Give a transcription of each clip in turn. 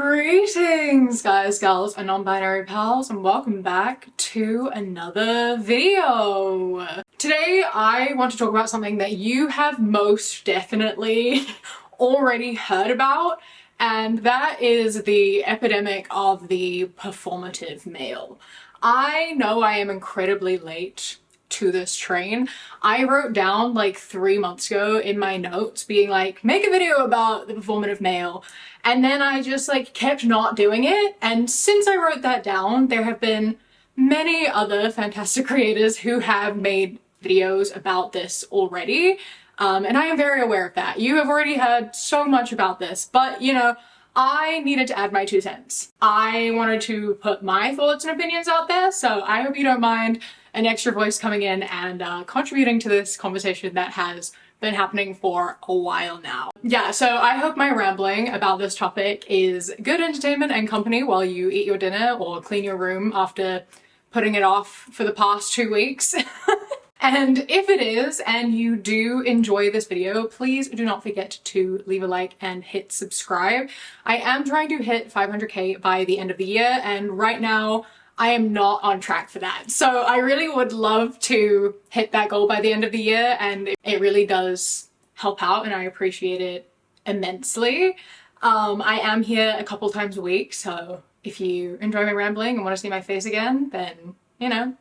Greetings guys, gals, and non-binary pals, and welcome back to another video. Today I want to talk about something that you have most definitely already heard about, and that is the epidemic of the performative male. I know I am incredibly late to this train. I wrote down like 3 months ago in my notes being like, make a video about the performative male, and then I just like kept not doing it. And since I wrote that down, there have been many other fantastic creators who have made videos about this already, and I am very aware of that. You have already heard so much about this, but you know, I needed to add my 2 cents. I wanted to put my thoughts and opinions out there, so I hope you don't mind an extra voice coming in and contributing to this conversation that has been happening for a while now. Yeah, so I hope my rambling about this topic is good entertainment and company while you eat your dinner or clean your room after putting it off for the past 2 weeks. And if it is, and you do enjoy this video, please do not forget to leave a like and hit subscribe. I am trying to hit 500k by the end of the year, and right now I am not on track for that. So I really would love to hit that goal by the end of the year, and it really does help out and I appreciate it immensely. I am here a couple times a week, so if you enjoy my rambling and want to see my face again, then you know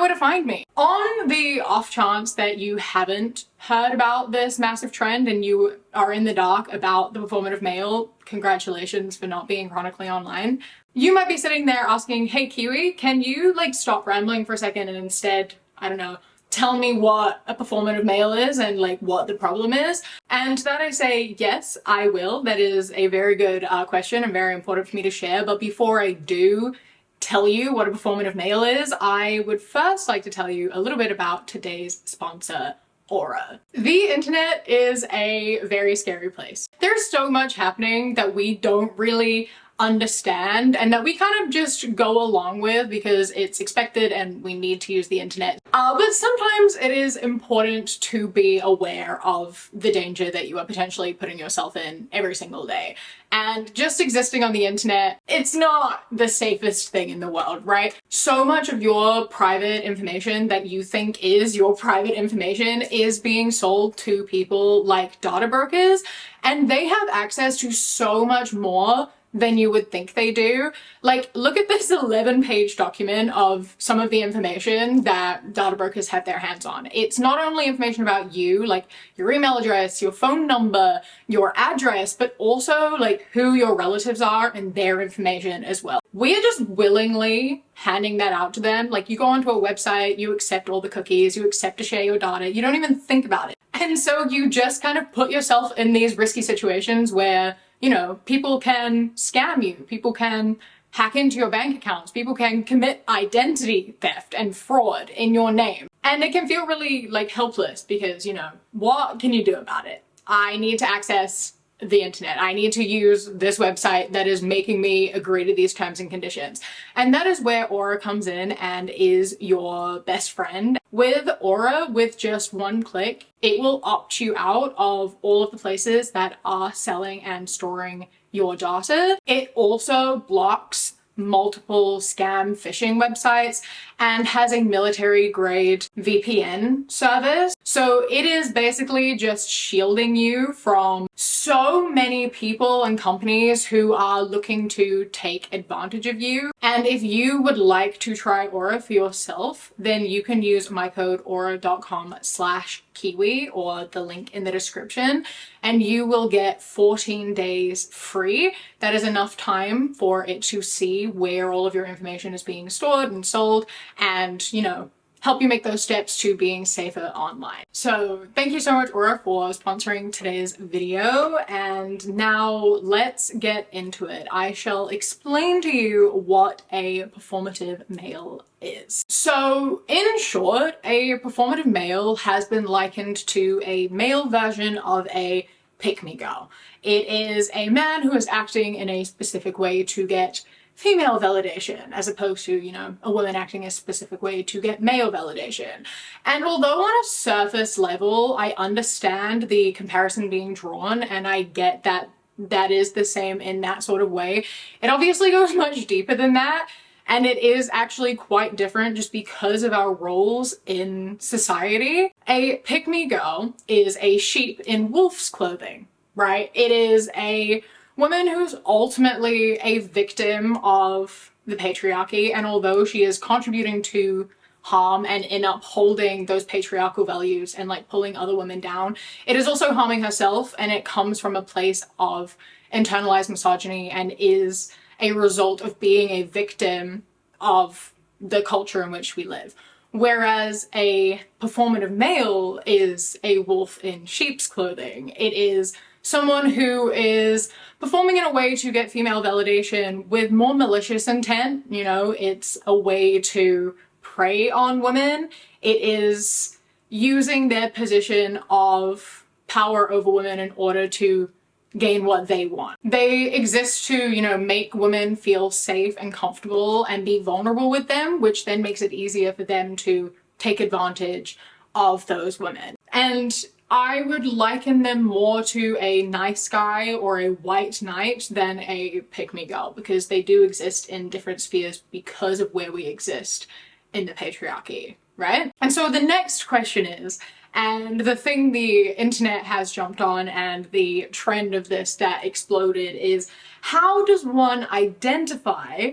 where to find me. On the off chance that you haven't heard about this massive trend and you are in the dark about the performative male, congratulations for not being chronically online. You might be sitting there asking, hey Kiwi, can you like stop rambling for a second and instead, I don't know, tell me what a performative male is and like what the problem is? And to that I say, yes, I will. That is a very good question and very important for me to share. But before I do tell you what a performative male is, I would first like to tell you a little bit about today's sponsor, Aura. The internet is a very scary place. There's so much happening that we don't really understand and that we kind of just go along with because it's expected and we need to use the internet. But sometimes it is important to be aware of the danger that you are potentially putting yourself in every single day. And just existing on the internet, it's not the safest thing in the world, right? So much of your private information that you think is your private information is being sold to people like data brokers, and they have access to so much more than you would think they do. Like, look at this 11-page document of some of the information that data brokers have their hands on. It's not only information about you, like your email address, your phone number, your address, but also like who your relatives are and their information as well. We are just willingly handing that out to them. Like, you go onto a website, you accept all the cookies, you accept to share your data, you don't even think about it. And so you just kind of put yourself in these risky situations where, you know, people can scam you, people can hack into your bank accounts, people can commit identity theft and fraud in your name. And it can feel really like helpless because, you know, what can you do about it? I need to access the internet. I need to use this website that is making me agree to these terms and conditions. And that is where Aura comes in and is your best friend. With Aura, with just one click, it will opt you out of all of the places that are selling and storing your data. It also blocks multiple scam phishing websites and has a military grade VPN service. So it is basically just shielding you from so many people and companies who are looking to take advantage of you. And if you would like to try Aura for yourself, then you can use my code aura.com/kiwi or the link in the description, and you will get 14 days free. That is enough time for it to see where all of your information is being stored and sold, and, you know, help you make those steps to being safer online. So thank you so much, Aura, for sponsoring today's video. And now let's get into it. I shall explain to you what a performative male is. So in short, a performative male has been likened to a male version of a pick-me girl. It is a man who is acting in a specific way to get female validation, as opposed to, you know, a woman acting a specific way to get male validation. And although on a surface level, I understand the comparison being drawn, and I get that that is the same in that sort of way. It obviously goes much deeper than that, and it is actually quite different just because of our roles in society. A pick-me girl is a sheep in wolf's clothing, right? It is a woman who's ultimately a victim of the patriarchy, and although she is contributing to harm and in upholding those patriarchal values and like pulling other women down, it is also harming herself, and it comes from a place of internalized misogyny and is a result of being a victim of the culture in which we live. Whereas a performative male is a wolf in sheep's clothing. It is someone who is performing in a way to get female validation with more malicious intent. You know, it's a way to prey on women. It is using their position of power over women in order to gain what they want. They exist to, you know, make women feel safe and comfortable and be vulnerable with them, which then makes it easier for them to take advantage of those women. And I would liken them more to a nice guy or a white knight than a pick-me girl, because they do exist in different spheres because of where we exist in the patriarchy, right? And so the next question is, and the thing the internet has jumped on and the trend of this that exploded is, how does one identify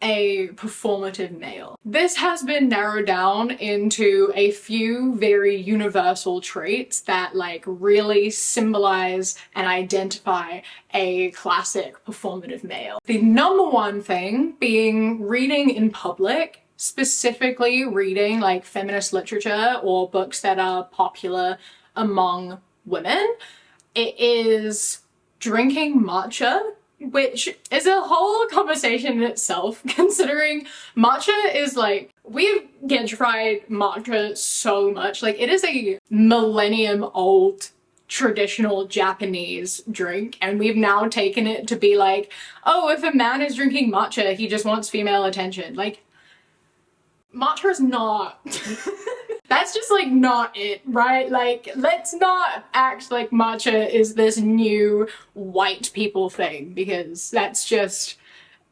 a performative male? This has been narrowed down into a few very universal traits that like really symbolize and identify a classic performative male. The number one thing being reading in public, specifically reading like feminist literature or books that are popular among women. It is drinking matcha, which is a whole conversation in itself, considering matcha is like, we've gentrified matcha so much. Like, it is a millennium old traditional Japanese drink, and we've now taken it to be like, oh, if a man is drinking matcha, he just wants female attention. Like, matcha is not that's just like not it, right? Like, let's not act like matcha is this new white people thing, because that's just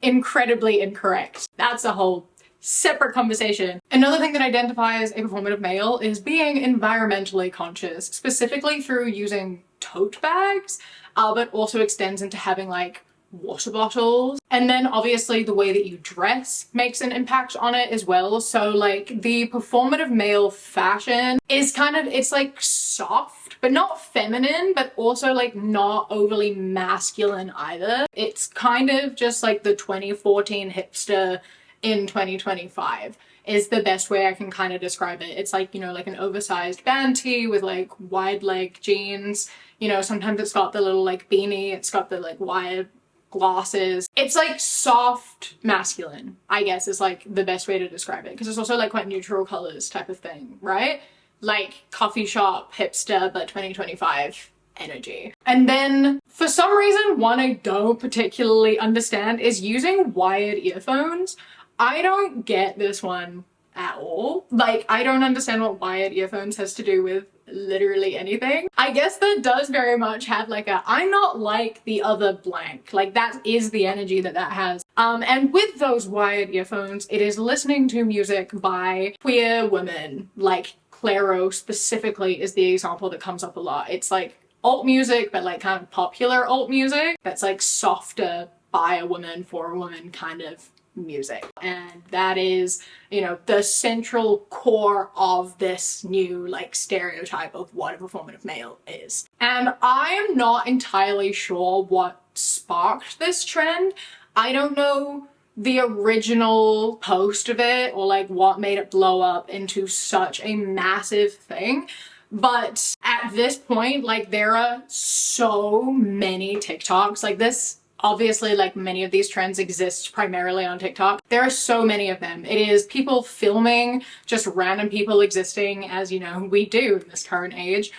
incredibly incorrect. That's a whole separate conversation. Another thing that identifies a performative male is being environmentally conscious, specifically through using tote bags, but also extends into having like water bottles. And then obviously the way that you dress makes an impact on it as well. So like the performative male fashion is kind of, it's like soft, but not feminine, but also like not overly masculine either. It's kind of just like the 2014 hipster in 2025 is the best way I can kind of describe it. It's like, you know, like an oversized band tee with like wide leg jeans. You know, sometimes it's got the little like beanie, it's got the like wide glasses. It's like soft masculine, I guess, is like the best way to describe it, because it's also like quite neutral colors type of thing, right? Like coffee shop hipster but 2025 energy. And then for some reason, one I don't particularly understand is using wired earphones. I don't get this one at all. Like, I don't understand what wired earphones has to do with literally anything. I guess that does very much have like a, I'm not like the other blank. Like, that is the energy that that has. And with those wired earphones, it is listening to music by queer women. Like, Clairo specifically is the example that comes up a lot. It's like alt music, but like kind of popular alt music that's like softer by a woman for a woman kind of music. And that is, you know, the central core of this new like stereotype of what a performative male is. And I am not entirely sure what sparked this trend. I don't know the original post of it or like what made it blow up into such a massive thing. But at this point, like, there are so many TikToks like this. Obviously, like, many of these trends exist primarily on TikTok. There are so many of them. It is people filming just random people existing as, you know, we do in this current age.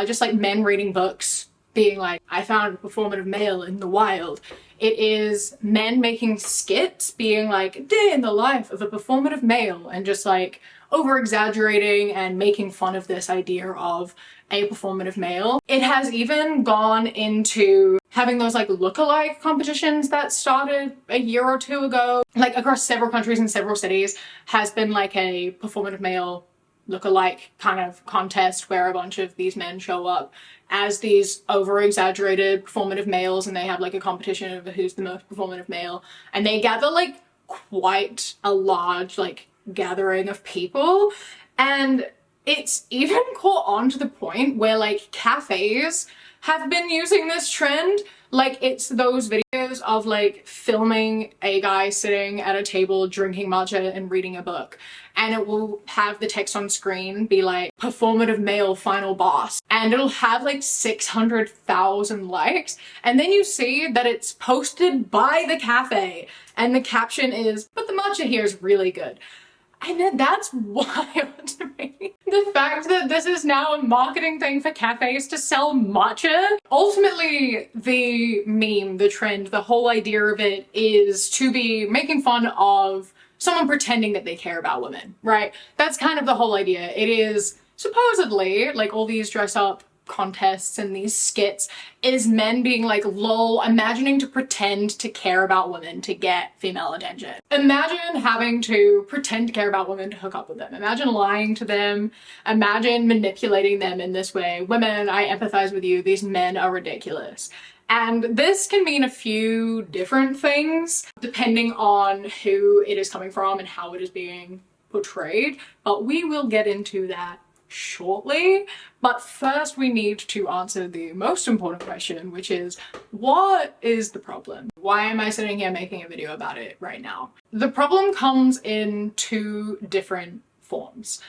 Just like men reading books, being like, I found a performative male in the wild. It is men making skits being like, day in the life of a performative male, and just like over exaggerating and making fun of this idea of a performative male. It has even gone into having those like look-alike competitions that started a year or two ago, like across several countries and several cities has been like a performative male look-alike kind of contest where a bunch of these men show up as these over-exaggerated performative males, and they have like a competition of who's the most performative male, and they gather like quite a large like gathering of people. And it's even caught on to the point where like cafes have been using this trend. Like it's those videos of like filming a guy sitting at a table drinking matcha and reading a book, and it will have the text on screen be like performative male final boss, and it'll have like 600,000 likes, and then you see that it's posted by the cafe and the caption is, "But the matcha here is really good." And then that's wild to me. The fact that this is now a marketing thing for cafes to sell matcha. Ultimately, the meme, the trend, the whole idea of it is to be making fun of someone pretending that they care about women, right? That's kind of the whole idea. It is supposedly like all these dress up contests and these skits is men being like, lol, imagining to pretend to care about women to get female attention. Imagine having to pretend to care about women to hook up with them. Imagine lying to them. Imagine manipulating them in this way. Women, I empathize with you. These men are ridiculous. And this can mean a few different things depending on who it is coming from and how it is being portrayed, but we will get into that shortly. But first we need to answer the most important question, which is, what is the problem? Why am I sitting here making a video about it right now? The problem comes in two different forms.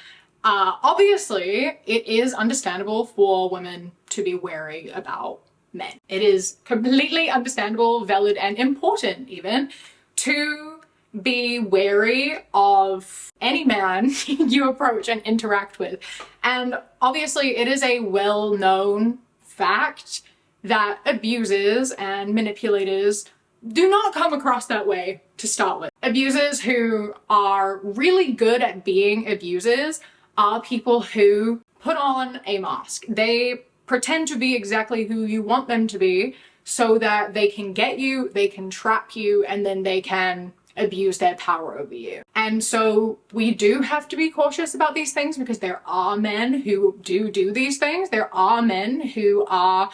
Obviously, it is understandable for women to be wary about men. It is completely understandable, valid, and important even to be wary of any man you approach and interact with. And obviously it is a well-known fact that abusers and manipulators do not come across that way to start with. Abusers who are really good at being abusers are people who put on a mask. They pretend to be exactly who you want them to be so that they can get you, they can trap you, and then they can abuse their power over you. And so we do have to be cautious about these things because there are men who do these things. There are men who are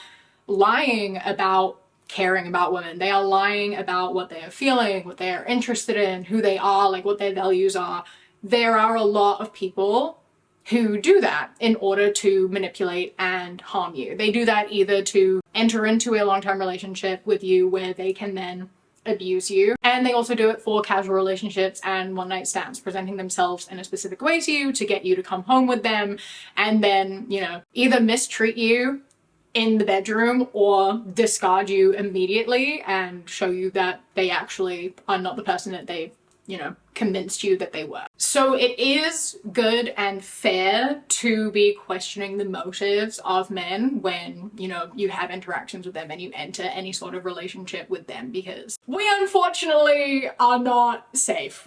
lying about caring about women. They are lying about what they are feeling, what they are interested in, who they are, like what their values are. There are a lot of people who do that in order to manipulate and harm you. They do that either to enter into a long-term relationship with you where they can then abuse you, and they also do it for casual relationships and one-night stands, presenting themselves in a specific way to you to get you to come home with them, and then, you know, either mistreat you in the bedroom or discard you immediately and show you that they actually are not the person that they, you know, convinced you that they were. So it is good and fair to be questioning the motives of men when, you know, you have interactions with them and you enter any sort of relationship with them, because we unfortunately are not safe.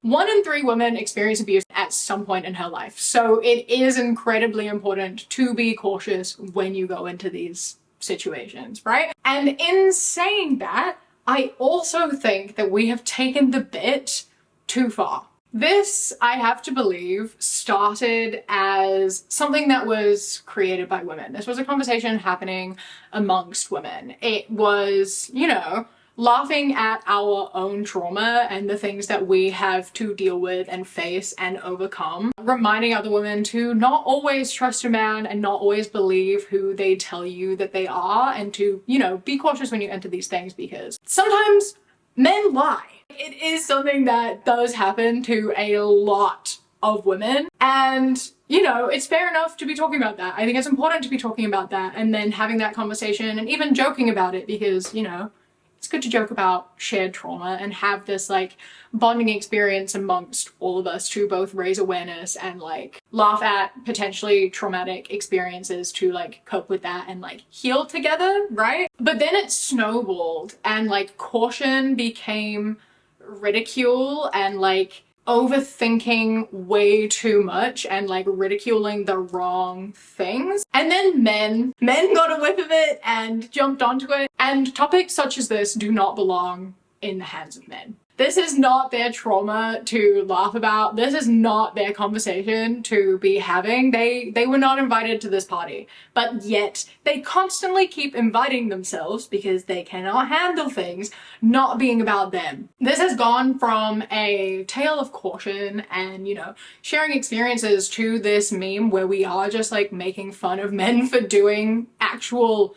1 in 3 women experience abuse at some point in her life. So it is incredibly important to be cautious when you go into these situations, right? And in saying that, I also think that we have taken the bit too far. This, I have to believe, started as something that was created by women. This was a conversation happening amongst women. It was, you know, laughing at our own trauma and the things that we have to deal with and face and overcome. Reminding other women to not always trust a man and not always believe who they tell you that they are, and to, you know, be cautious when you enter these things because sometimes men lie. It is something that does happen to a lot of women, and you know, it's fair enough to be talking about that. I think it's important to be talking about that and then having that conversation and even joking about it, because, you know, it's good to joke about shared trauma and have this like bonding experience amongst all of us to both raise awareness and like laugh at potentially traumatic experiences to like cope with that and like heal together, right? But then it snowballed and like caution became ridicule, and like overthinking way too much and like ridiculing the wrong things. And then men got a whiff of it and jumped onto it. And topics such as this do not belong in the hands of men. This is not their trauma to laugh about. This is not their conversation to be having. They were not invited to this party, but yet they constantly keep inviting themselves because they cannot handle things not being about them. This has gone from a tale of caution and, you know, sharing experiences to this meme where we are just like making fun of men for doing actual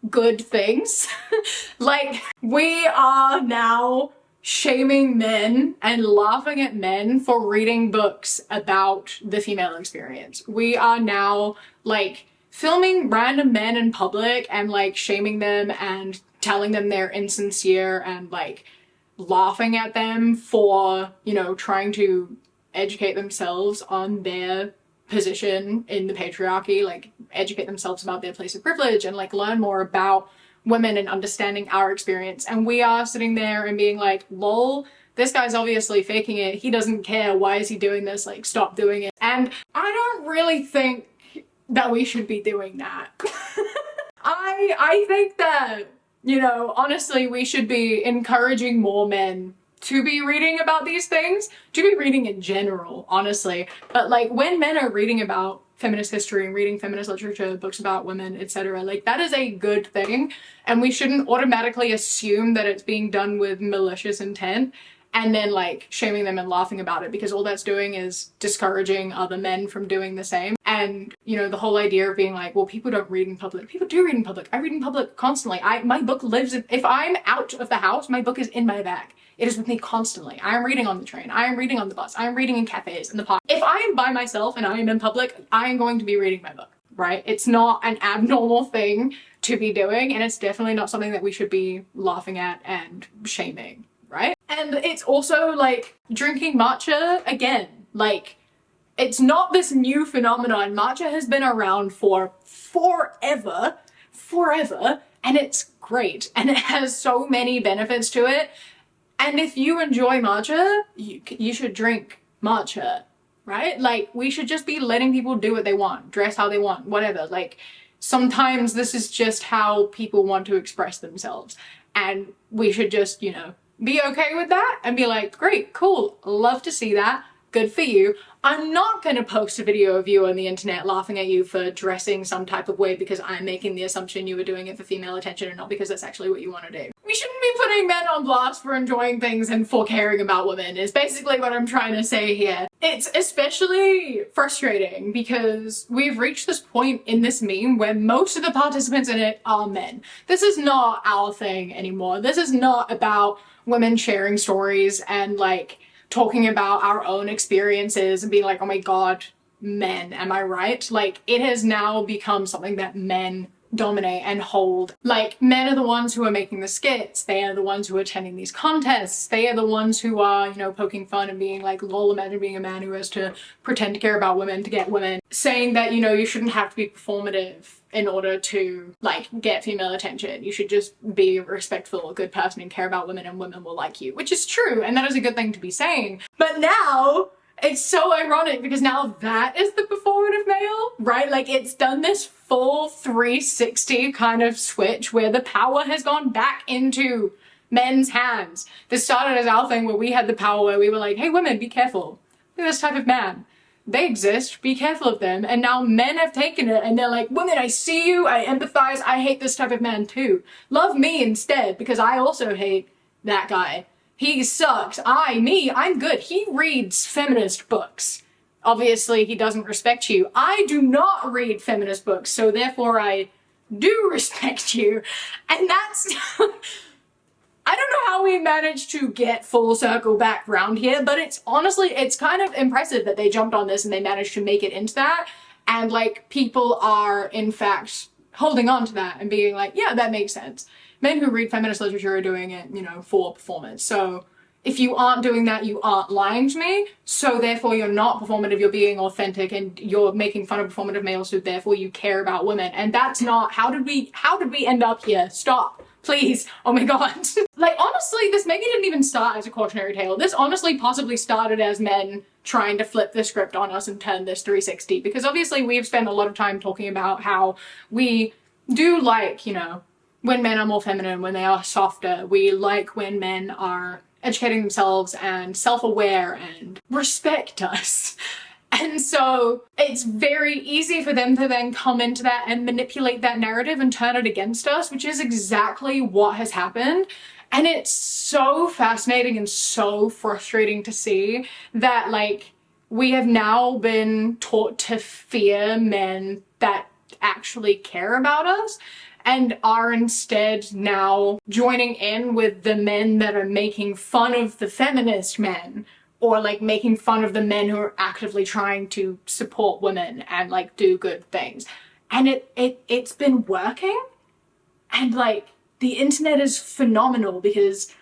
good things. Like, we are now shaming men and laughing at men for reading books about the female experience. We are now like filming random men in public and like shaming them and telling them they're insincere and like laughing at them for, you know, trying to educate themselves on their position in the patriarchy, like educate themselves about their place of privilege and like learn more about women and understanding our experience. And we are sitting there and being like, lol, this guy's obviously faking it. He doesn't care. Why is he doing this? Like, stop doing it. And I don't really think that we should be doing that. I think that, you know, honestly, we should be encouraging more men to be reading about these things, to be reading in general, honestly. But like, when men are reading about feminist history and reading feminist literature, books about women, etc., like, that is a good thing, and we shouldn't automatically assume that it's being done with malicious intent and then like shaming them and laughing about it, because all that's doing is discouraging other men from doing the same. And, you know, the whole idea of being like, well, people don't read in public. People do read in public. I read in public constantly. My book lives in, if I'm out of the house, my book is in my bag. It is with me constantly. I am reading on the train. I am reading on the bus. I am reading in cafes, in the park. If I am by myself and I am in public, I am going to be reading my book, right? It's not an abnormal thing to be doing, and it's definitely not something that we should be laughing at and shaming, right? And it's also like drinking matcha again. Like, it's not this new phenomenon. Matcha has been around for forever, and it's great. And it has so many benefits to it. And if you enjoy matcha, you should drink matcha, right? Like, we should just be letting people do what they want, dress how they want, whatever. Like, sometimes this is just how people want to express themselves. And we should just, you know, be okay with that and be like, great, cool, love to see that. Good for you. I'm not going to post a video of you on the internet laughing at you for dressing some type of way because I'm making the assumption you were doing it for female attention and not because that's actually what you want to do. We shouldn't be putting men on blast for enjoying things and for caring about women, is basically what I'm trying to say here. It's especially frustrating because we've reached this point in this meme where most of the participants in it are men. This is not our thing anymore. This is not about women sharing stories and like talking about our own experiences and being like, oh my god, men, am I right? Like, it has now become something that men dominate and hold. Like, men are the ones who are making the skits, they are the ones who are attending these contests, they are the ones who are, you know, poking fun and being like, lol, imagine being a man who has to pretend to care about women to get women. Saying that, you know, you shouldn't have to be performative in order to like get female attention. You should just be a respectful, good person and care about women, and women will like you, which is true, and that is a good thing to be saying. But now it's so ironic because now that is the performative male, right? Like, it's done this full 360 kind of switch where the power has gone back into men's hands. This started as our thing where we had the power, where we were like, hey women, be careful. Look at this type of man. They exist, be careful of them. And now men have taken it and they're like, women, I see you, I empathize, I hate this type of man too. Love me instead, because I also hate that guy. He sucks. I'm good. He reads feminist books. Obviously, he doesn't respect you. I do not read feminist books, so therefore I do respect you. And that's... I don't know how we managed to get full circle back round here, but it's honestly, it's kind of impressive that they jumped on this and they managed to make it into that. And like, people are in fact holding on to that and being like, yeah, that makes sense. Men who read feminist literature are doing it, you know, for performance. So if you aren't doing that, you aren't lying to me. So therefore you're not performative, you're being authentic, and you're making fun of performative males, so therefore you care about women. And that's not, how did we end up here? Stop. Please. Oh my god. Like, honestly, this maybe didn't even start as a cautionary tale. This honestly possibly started as men trying to flip the script on us and turn this 360, because obviously we've spent a lot of time talking about how we do like, you know, when men are more feminine, when they are softer. We like when men are educating themselves and self-aware and respect us. And so it's very easy for them to then come into that and manipulate that narrative and turn it against us, which is exactly what has happened. And it's so fascinating and so frustrating to see that, like, we have now been taught to fear men that actually care about us, and are instead now joining in with the men that are making fun of the feminist men, or like making fun of the men who are actively trying to support women and like do good things. And it's been working. And like, the internet is phenomenal because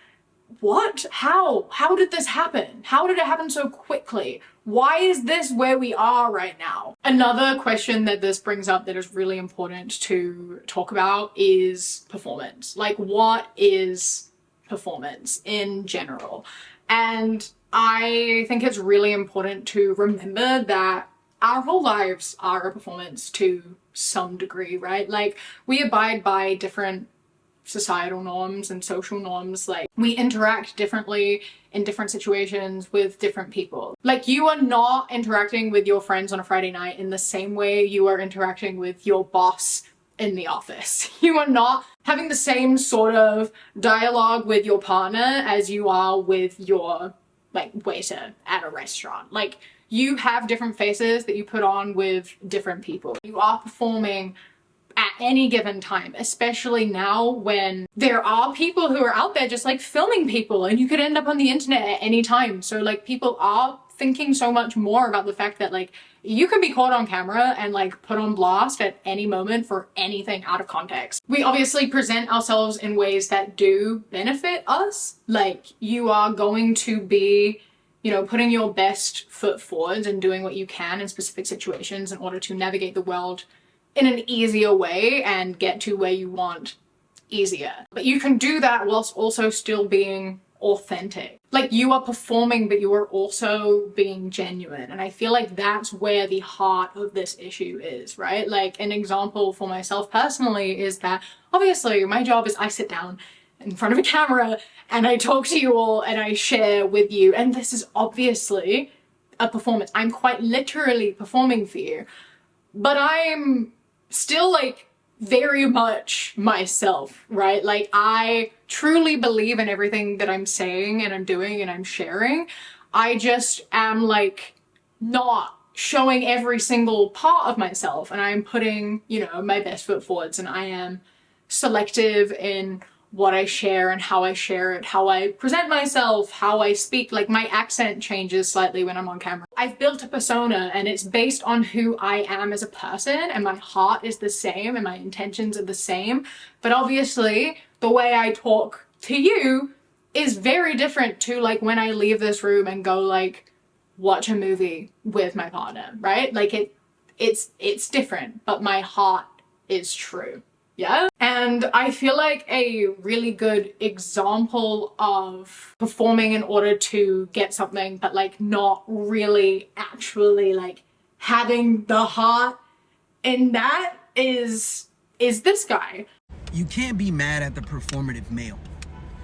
what? How did this happen? How did it happen so quickly? Why is this where we are right now? Another question that this brings up that is really important to talk about is performance. Like, what is performance in general? And I think it's really important to remember that our whole lives are a performance to some degree, right? Like, we abide by different societal norms and social norms. Like, we interact differently in different situations with different people. Like, you are not interacting with your friends on a Friday night in the same way you are interacting with your boss in the office. You are not having the same sort of dialogue with your partner as you are with your like waiter at a restaurant. Like, you have different faces that you put on with different people. You are performing at any given time, especially now when there are people who are out there just like filming people, and you could end up on the internet at any time. So like, people are thinking so much more about the fact that like, you can be caught on camera and like put on blast at any moment for anything out of context. We obviously present ourselves in ways that do benefit us. Like, you are going to be, you know, putting your best foot forward and doing what you can in specific situations in order to navigate the world in an easier way and get to where you want easier. But you can do that whilst also still being authentic. Like, you are performing, but you are also being genuine. And I feel like that's where the heart of this issue is, right? Like, an example for myself personally is that obviously my job is I sit down in front of a camera and I talk to you all and I share with you. And this is obviously a performance. I'm quite literally performing for you, but I'm still like very much myself, right? Like, I truly believe in everything that I'm saying and I'm doing and I'm sharing. I just am like not showing every single part of myself, and I'm putting, you know, my best foot forwards, and I am selective in what I share and how I share it, how I present myself, how I speak. Like, my accent changes slightly when I'm on camera. I've built a persona and it's based on who I am as a person, and my heart is the same and my intentions are the same. But obviously the way I talk to you is very different to like when I leave this room and go like watch a movie with my partner, right? Like, it's different, but my heart is true. Yeah. And I feel like a really good example of performing in order to get something, but like not really actually like having the heart in that is this guy. You can't be mad at the performative male,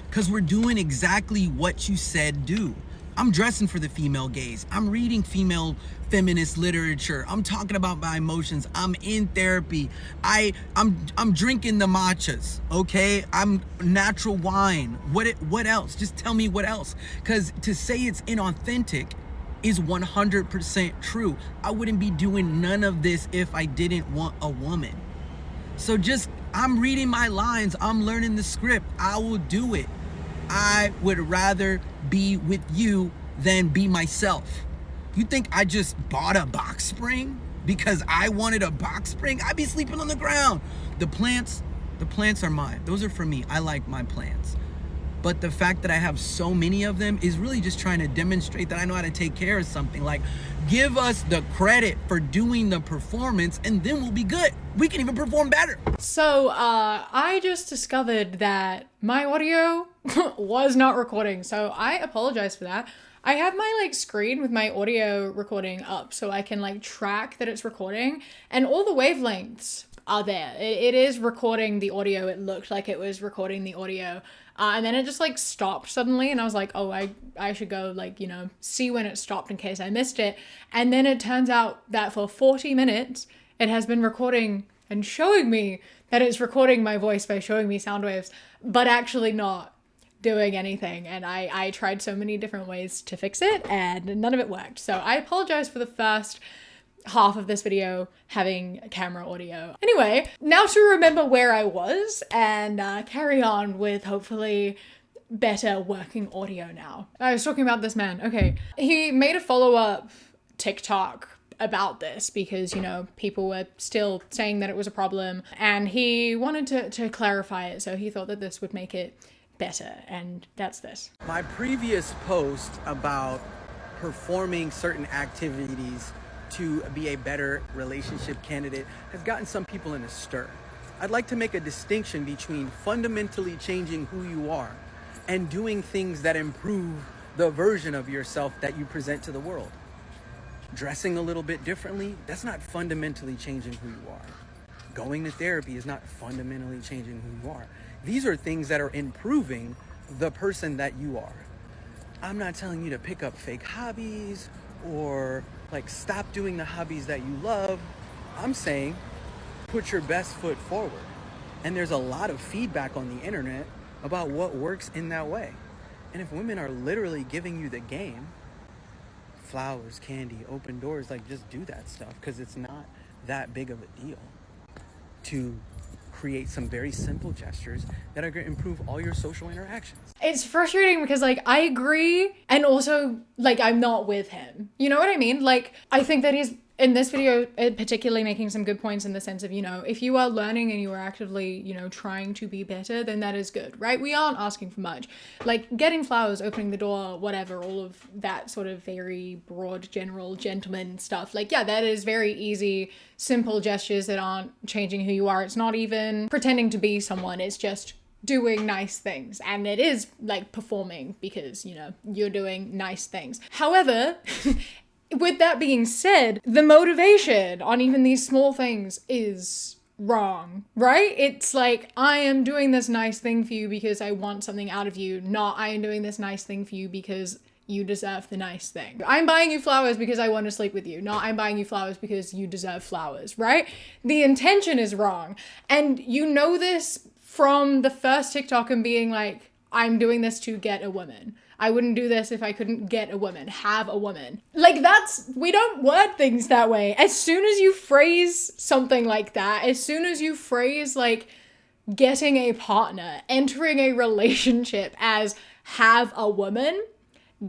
because we're doing exactly what you said do. I'm dressing for the female gaze. I'm reading female feminist literature. I'm talking about my emotions. I'm in therapy. I'm drinking the matchas, okay? I'm natural wine. What else? Just tell me what else. Because to say it's inauthentic is 100% true. I wouldn't be doing none of this if I didn't want a woman. So just, I'm reading my lines. I'm learning the script. I will do it. I would rather be with you than be myself. You think I just bought a box spring because I wanted a box spring? I'd be sleeping on the ground. The plants are mine. Those are for me. I like my plants. But the fact that I have so many of them is really just trying to demonstrate that I know how to take care of something. Like, give us the credit for doing the performance and then we'll be good. We can even perform better. So, I just discovered that my audio was not recording, so I apologize for that. I have my screen with my audio recording up so I can track that it's recording, and all the wavelengths are there. It is recording the audio. It looked like it was recording the audio. And then it just stopped suddenly, and I was like, oh, I should go see when it stopped in case I missed it. And then it turns out that for 40 minutes it has been recording and showing me that it's recording my voice by showing me sound waves, but actually not doing anything. And I tried so many different ways to fix it and none of it worked. So I apologize for the first half of this video having camera audio. Anyway, now to remember where I was and carry on with hopefully better working audio now. I was talking about this man. Okay, he made a follow-up TikTok about this because, people were still saying that it was a problem, and he wanted to clarify it, so he thought that this would make it better, and that's this. My previous post about performing certain activities to be a better relationship candidate has gotten some people in a stir. I'd like to make a distinction between fundamentally changing who you are and doing things that improve the version of yourself that you present to the world. Dressing a little bit differently, that's not fundamentally changing who you are. Going to therapy is not fundamentally changing who you are. These are things that are improving the person that you are. I'm not telling you to pick up fake hobbies or stop doing the hobbies that you love. I'm saying put your best foot forward. And there's a lot of feedback on the internet about what works in that way. And if women are literally giving you the game, flowers, candy, open doors, just do that stuff, because it's not that big of a deal to create some very simple gestures that are going to improve all your social interactions. It's frustrating because I agree, and also I'm not with him. You know what I mean? I think that he's in this video particularly making some good points in the sense of, if you are learning and you are actively, trying to be better, then that is good, right? We aren't asking for much. Getting flowers, opening the door, whatever, all of that sort of very broad, general, gentleman stuff. Yeah, that is very easy, simple gestures that aren't changing who you are. It's not even pretending to be someone. It's just doing nice things, and it is performing because you're doing nice things. However, with that being said, the motivation on even these small things is wrong, right? It's I am doing this nice thing for you because I want something out of you, not I am doing this nice thing for you because you deserve the nice thing. I'm buying you flowers because I want to sleep with you, not I'm buying you flowers because you deserve flowers, right? The intention is wrong. And this from the first TikTok and being I'm doing this to get a woman. I wouldn't do this if I couldn't get a woman, have a woman. We don't word things that way. As soon as you phrase something like that, as soon as you phrase getting a partner, entering a relationship as have a woman,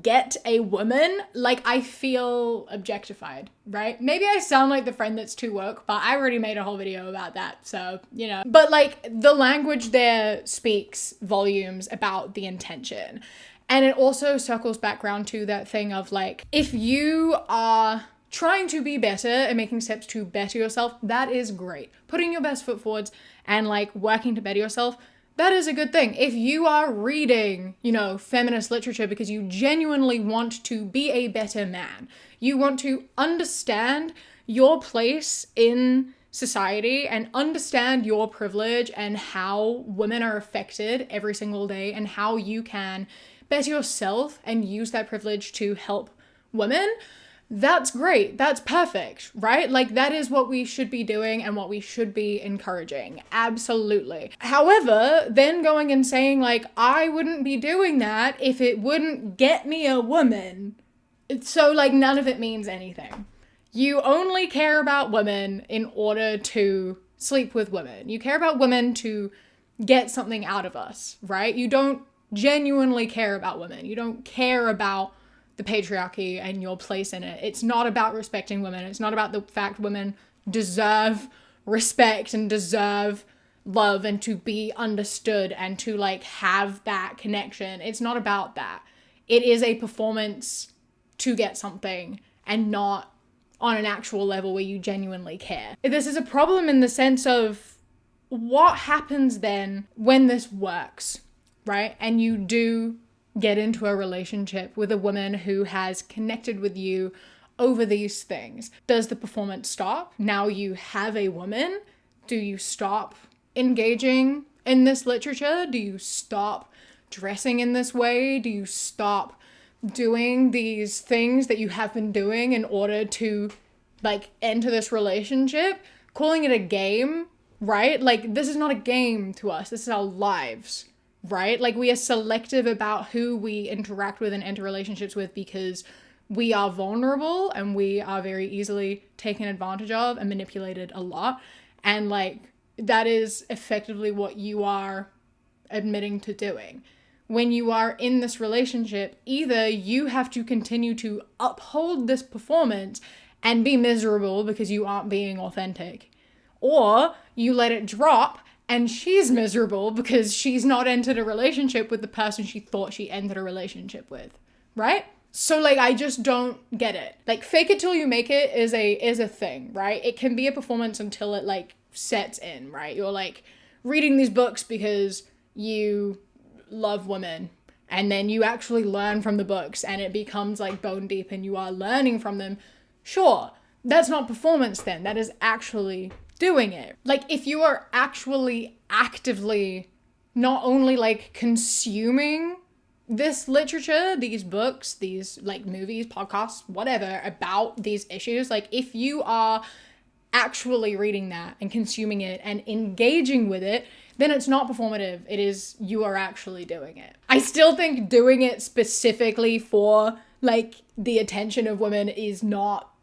get a woman, I feel objectified, right? Maybe I sound like the friend that's too woke, but I already made a whole video about that, so, But the language there speaks volumes about the intention. And it also circles back around to that thing of if you are trying to be better and making steps to better yourself, that is great. Putting your best foot forwards and working to better yourself, that is a good thing. If you are reading, feminist literature because you genuinely want to be a better man, you want to understand your place in society and understand your privilege and how women are affected every single day and how you can better yourself and use that privilege to help women, that's great. That's perfect, right? That is what we should be doing and what we should be encouraging. Absolutely. However, then going and saying I wouldn't be doing that if it wouldn't get me a woman. So none of it means anything. You only care about women in order to sleep with women. You care about women to get something out of us, right? You don't genuinely care about women. You don't care about the patriarchy and your place in it. It's not about respecting women. It's not about the fact women deserve respect and deserve love and to be understood and to like have that connection. It's not about that. It is a performance to get something and not on an actual level where you genuinely care. This is a problem in the sense of what happens then when this works, right? And you do get into a relationship with a woman who has connected with you over these things. Does the performance stop? Now you have a woman. Do you stop engaging in this literature? Do you stop dressing in this way? Do you stop doing these things that you have been doing in order to like enter this relationship? Calling it a game, right? Like, this is not a game to us. This is our lives, right? Like, we are selective about who we interact with and enter relationships with because we are vulnerable and we are very easily taken advantage of and manipulated a lot. And like, that is effectively what you are admitting to doing. When you are in this relationship, either you have to continue to uphold this performance and be miserable because you aren't being authentic, or you let it drop and she's miserable because she's not entered a relationship with the person she thought she entered a relationship with, right? So like, I just don't get it. Like, fake it till you make it is a thing, right? It can be a performance until it like sets in, right? You're like reading these books because you love women, and then you actually learn from the books and it becomes like bone deep and you are learning from them. Sure, that's not performance then. That is actually doing it. Like, if you are actually actively not only like consuming this literature, these books, these like movies, podcasts, whatever, about these issues, like if you are actually reading that and consuming it and engaging with it, then it's not performative. It is, you are actually doing it. I still think doing it specifically for like the attention of women is not,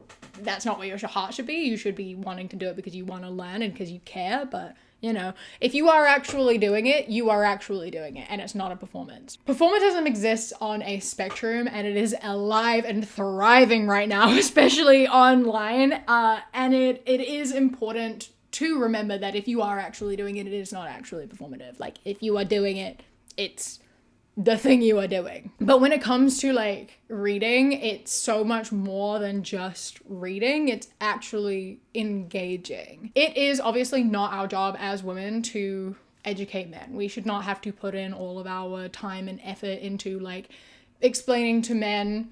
that's not where your heart should be. You should be wanting to do it because you want to learn and because you care. But you know, if you are actually doing it, you are actually doing it, and it's not a performance. Performatism exists on a spectrum, and it is alive and thriving right now, especially online. And it is important to remember that if you are actually doing it, it is not actually performative. Like, if you are doing it, it's the thing you are doing. But when it comes to like reading, it's so much more than just reading. It's actually engaging. It is obviously not our job as women to educate men. We should not have to put in all of our time and effort into like explaining to men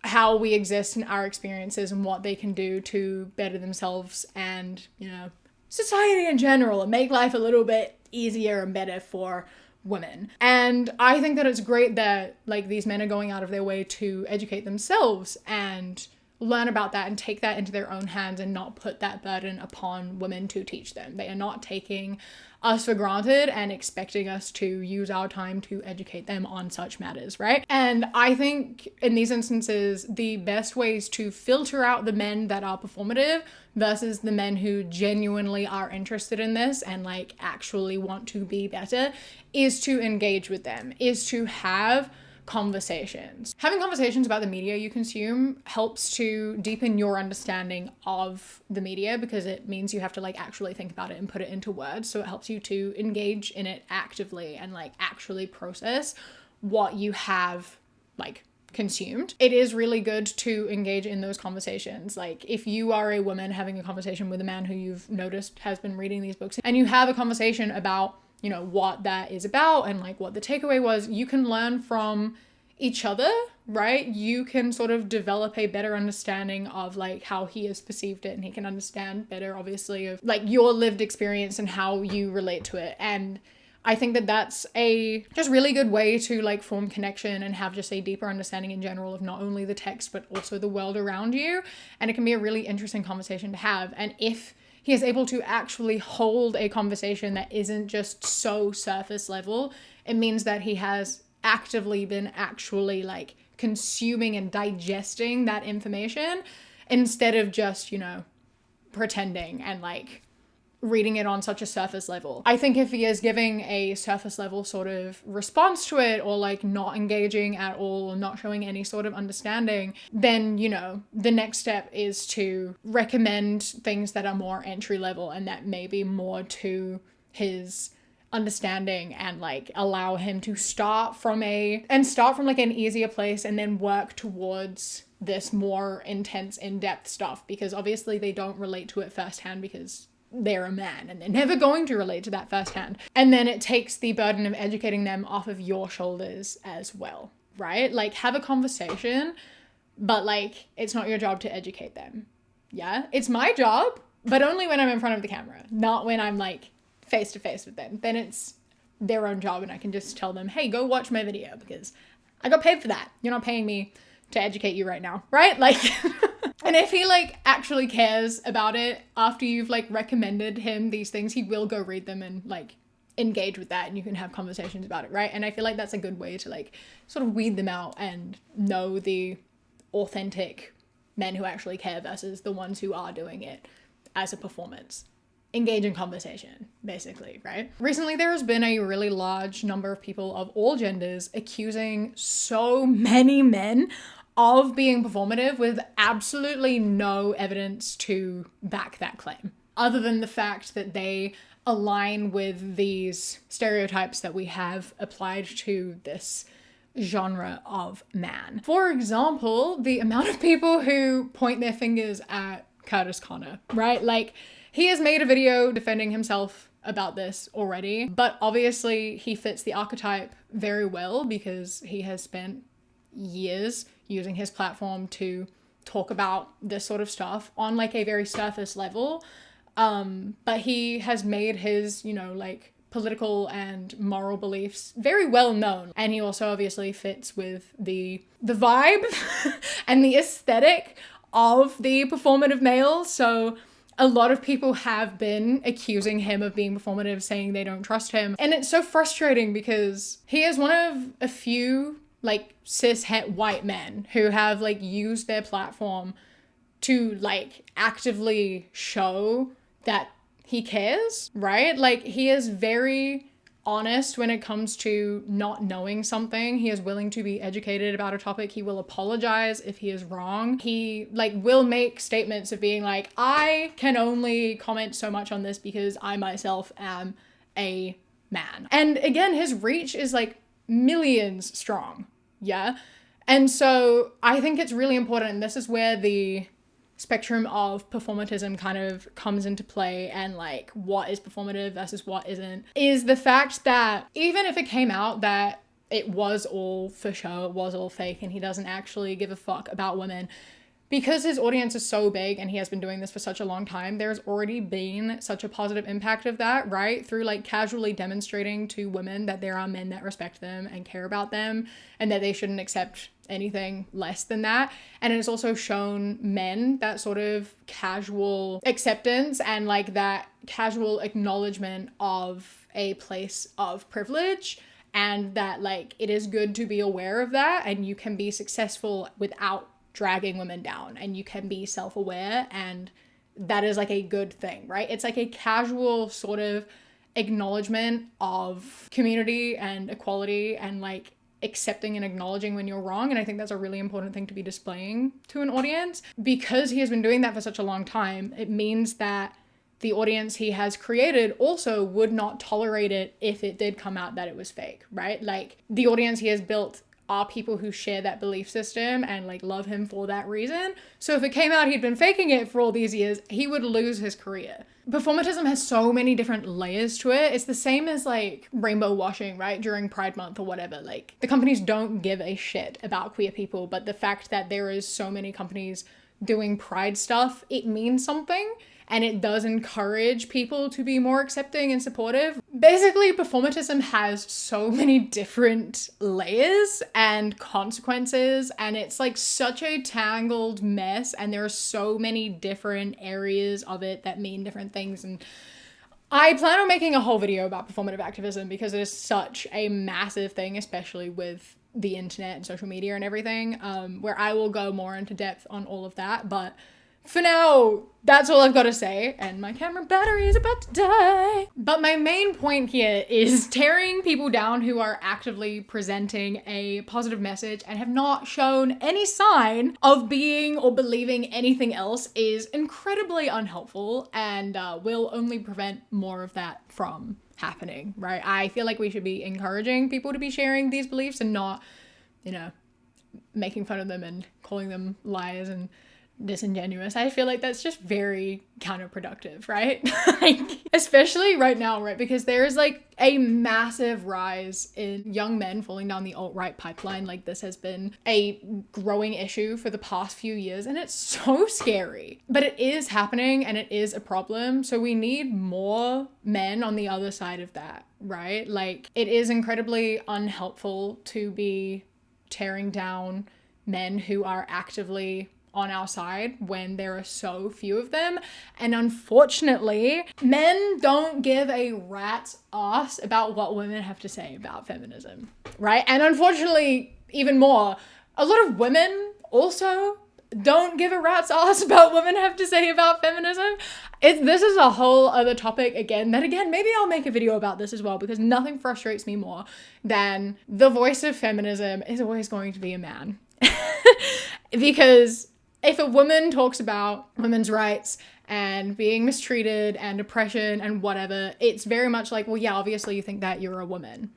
how we exist and our experiences and what they can do to better themselves and, you know, society in general, and make life a little bit easier and better for women. And I think that it's great that like these men are going out of their way to educate themselves and learn about that and take that into their own hands and not put that burden upon women to teach them. They are not taking us for granted and expecting us to use our time to educate them on such matters, right? And I think in these instances, the best ways to filter out the men that are performative versus the men who genuinely are interested in this and like actually want to be better is to engage with them, is to have conversations. Having conversations about the media you consume helps to deepen your understanding of the media, because it means you have to like actually think about it and put it into words. So it helps you to engage in it actively and like actually process what you have like consumed. It is really good to engage in those conversations. Like, if you are a woman having a conversation with a man who you've noticed has been reading these books, and you have a conversation about, you know, what that is about and like what the takeaway was, you can learn from each other, right? You can sort of develop a better understanding of like how he has perceived it, and he can understand better, obviously, of like your lived experience and how you relate to it. And I think that that's a just really good way to like form connection and have just a deeper understanding in general of not only the text but also the world around you. And it can be a really interesting conversation to have. And if he is able to actually hold a conversation that isn't just so surface level, it means that he has actively been actually like consuming and digesting that information instead of just, you know, pretending and like reading it on such a surface level. I think if he is giving a surface level sort of response to it, or like not engaging at all or not showing any sort of understanding, then, you know, the next step is to recommend things that are more entry level and that may be more to his understanding and like allow him to start from like an easier place and then work towards this more intense, in-depth stuff, because obviously they don't relate to it firsthand because they're a man and they're never going to relate to that firsthand. And then it takes the burden of educating them off of your shoulders as well, right? Like, have a conversation, but like, it's not your job to educate them. Yeah, it's my job, but only when I'm in front of the camera, not when I'm like face to face with them. Then it's their own job and I can just tell them, hey, go watch my video because I got paid for that. You're not paying me to educate you right now, right? Like, and if he like actually cares about it after you've like recommended him these things, he will go read them and like engage with that, and you can have conversations about it, right? And I feel like that's a good way to like sort of weed them out and know the authentic men who actually care versus the ones who are doing it as a performance. Engage in conversation, basically, right? Recently, there has been a really large number of people of all genders accusing so many men of being performative with absolutely no evidence to back that claim, other than the fact that they align with these stereotypes that we have applied to this genre of man. For example, the amount of people who point their fingers at Curtis Connor, right? Like, he has made a video defending himself about this already, but obviously he fits the archetype very well because he has spent years using his platform to talk about this sort of stuff on like a very surface level. But he has made his, you know, like political and moral beliefs very well known. And he also obviously fits with the vibe and the aesthetic of the performative male. So a lot of people have been accusing him of being performative, saying they don't trust him. And it's so frustrating because he is one of a few like cis het white men who have like used their platform to like actively show that he cares, right? Like, he is very honest when it comes to not knowing something. He is willing to be educated about a topic. He will apologize if he is wrong. He like will make statements of being like, I can only comment so much on this because I myself am a man. And again, his reach is like millions strong. Yeah. And so I think it's really important, and this is where the spectrum of performatism kind of comes into play, and like what is performative versus what isn't, is the fact that even if it came out that it was all for show, it was all fake, and he doesn't actually give a fuck about women, because his audience is so big and he has been doing this for such a long time, there's already been such a positive impact of that, right? Through like casually demonstrating to women that there are men that respect them and care about them and that they shouldn't accept anything less than that. And it has also shown men that sort of casual acceptance and like that casual acknowledgement of a place of privilege, and that like it is good to be aware of that, and you can be successful without dragging women down, and you can be self-aware, and that is like a good thing, right? It's like a casual sort of acknowledgement of community and equality and like accepting and acknowledging when you're wrong. And I think that's a really important thing to be displaying to an audience. Because he has been doing that for such a long time, it means that the audience he has created also would not tolerate it if it did come out that it was fake, right? Like, the audience he has built are people who share that belief system and like love him for that reason. So if it came out he'd been faking it for all these years, he would lose his career. Performatism has so many different layers to it. It's the same as like rainbow washing, right? During Pride Month or whatever. Like, the companies don't give a shit about queer people, but the fact that there is so many companies doing pride stuff, it means something. And it does encourage people to be more accepting and supportive. Basically, performatism has so many different layers and consequences, and it's like such a tangled mess, and there are so many different areas of it that mean different things. And I plan on making a whole video about performative activism because it is such a massive thing, especially with the internet and social media and everything, where I will go more into depth on all of that. But for now, that's all I've got to say, and my camera battery is about to die. But my main point here is tearing people down who are actively presenting a positive message and have not shown any sign of being or believing anything else is incredibly unhelpful and will only prevent more of that from happening, right? I feel like we should be encouraging people to be sharing these beliefs and not, making fun of them and calling them liars and disingenuous. I feel like that's just very counterproductive, right? Especially right now, right? Because there's a massive rise in young men falling down the alt-right pipeline. This has been a growing issue for the past few years, and it's so scary. But it is happening and it is a problem. So we need more men on the other side of that, right? It is incredibly unhelpful to be tearing down men who are actively on our side when there are so few of them. And unfortunately, men don't give a rat's ass about what women have to say about feminism, right? And unfortunately, even more, a lot of women also don't give a rat's ass about what women have to say about feminism. This is a whole other topic again, maybe I'll make a video about this as well, because nothing frustrates me more than the voice of feminism is always going to be a man. Because if a woman talks about women's rights and being mistreated and oppression and whatever, it's very much well, yeah, obviously you think that, you're a woman,